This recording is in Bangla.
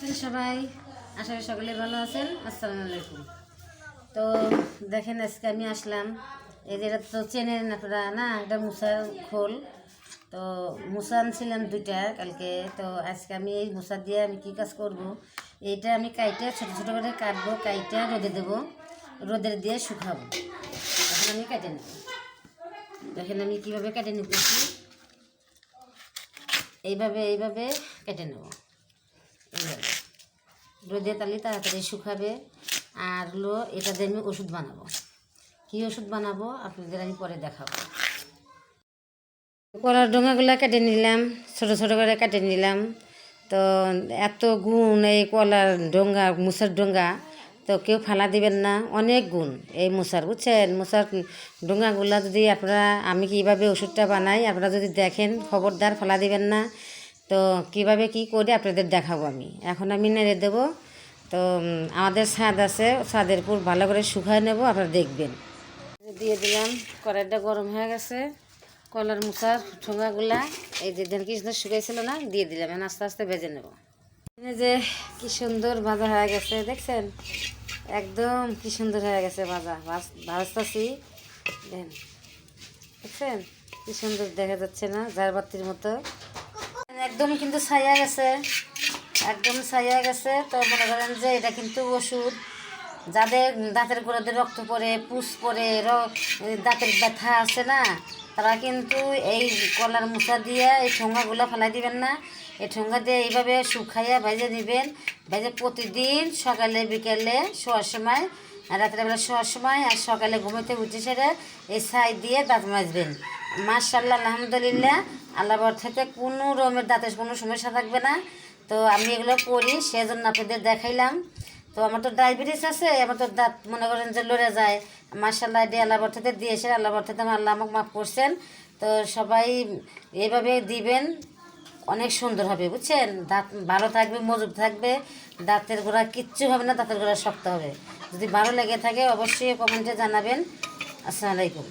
আছেন সবাই? আশা করি সকলে ভালো আছেন। আসসালামু আলাইকুম। তো দেখেন আজকে আমি আসলাম, এই যে এটা তো চেনেন আপনারা না, এটা মুসার খোল। তো মুসা আনছিলাম দুইটা কালকে। তো আজকে আমি এই মুসা দিয়ে আমি কী কাজ করব, এইটা আমি কাইটে ছোটো ছোটো করে কাটবো, কাইটে রোদে দেবো, রোদের দিয়ে শুকাবো। এখন আমি কেটে নেব। দেখেন আমি কীভাবে কেটে নিতেছি, এইভাবে এইভাবে কেটে নেব। এইভাবে রোদে তালি তাড়াতাড়ি শুকাবে। আর হলো এটা দিয়ে আমি ওষুধ বানাবো। কী ওষুধ বানাবো আপনাদের আমি পরে দেখাবো। কলার ডোঙাগুলো কেটে নিলাম, ছোটো ছোটো করে কেটে নিলাম। তো এত গুণ এই কলার ডোঙা, মুসার ডোঙা, তো কেউ ফালা দিবেন না। অনেক গুণ এই মুসার, বুঝছেন? মুসার ডোঙাগুলো যদি আপনারা, আমি কীভাবে ওষুধটা বানাই আপনারা যদি দেখেন, খবরদার ফালা দিবেন না। তো কিভাবে কি করে আপনাদের দেখাবো আমি। এখন আমি নেড়ে দেবো। তো আমাদের ছাদ আছে, ছাদের উপর ভালো করে শুকায় নেব, আপনারা দেখবেন। দিয়ে দিলাম, কড়াইটা গরম হয়ে গেছে। কলার মুসার ঠোঙাগুলা এই যে দেন কি সুন্দর শুকাইছিল না, দিয়ে দিলাম। এখন আস্তে আস্তে ভেজে নেব। এই যে কি সুন্দর ভাজা হয়ে গেছে, দেখছেন? একদম কি সুন্দর হয়ে গেছে ভাজা, ভাজতাছি। দেন দেখছেন কি সুন্দর দেখা যাচ্ছে না, ঝাড়বাতির মতো। একদম কিন্তু ছাইয়া গেছে, একদম ছাইয়া গেছে। তো মনে করেন যে এটা কিন্তু ওষুধ। যাদের দাঁতের গোড়াতে রক্ত পড়ে, পুষ পড়ে, দাঁতের ব্যথা আছে না, তারা কিন্তু এই কলার মুসা দিয়ে এই ঠোঙাগুলো ফেলাই দিবেন না। এই ঠোঙা দিয়ে এইভাবে শুকাইয়া ভেজে নেবেন। ভেজে প্রতিদিন সকালে বিকেলে শোয়ার সময়, রাত্রেবেলা শোয়ার সময়, আর সকালে ঘুমোতে উঠে সেরে এই ছাই দিয়ে দাঁত মাজবেন। মাশাআল্লাহ, আলহামদুলিল্লাহ, আল্লাহ বর থেকে কোনো রকমের দাঁতের কোনো সমস্যা থাকবে না। তো আমি এগুলো করি, সেজন্য আপনাদের দেখাইলাম। তো আমার তো ডায়াবেটিস আছে, আমার তো দাঁত মনে করেন যে লড়ে যায়। মাশাআল্লাহ, এটি আল্লাহ বর থেকে দিয়েছে, আল্লাহ বর থেকে আল্লাহ আমাকে মাফ করছেন। তো সবাই এইভাবে দিবেন, অনেক সুন্দর হবে, বুঝছেন? দাঁত ভালো থাকবে, মজবুত থাকবে, দাঁতের গোড়া কিচ্ছু হবে না, দাঁতের গোড়া শক্ত হবে। যদি ভালো লেগে থাকে অবশ্যই কমেন্টে জানাবেন। আসসালামু আলাইকুম।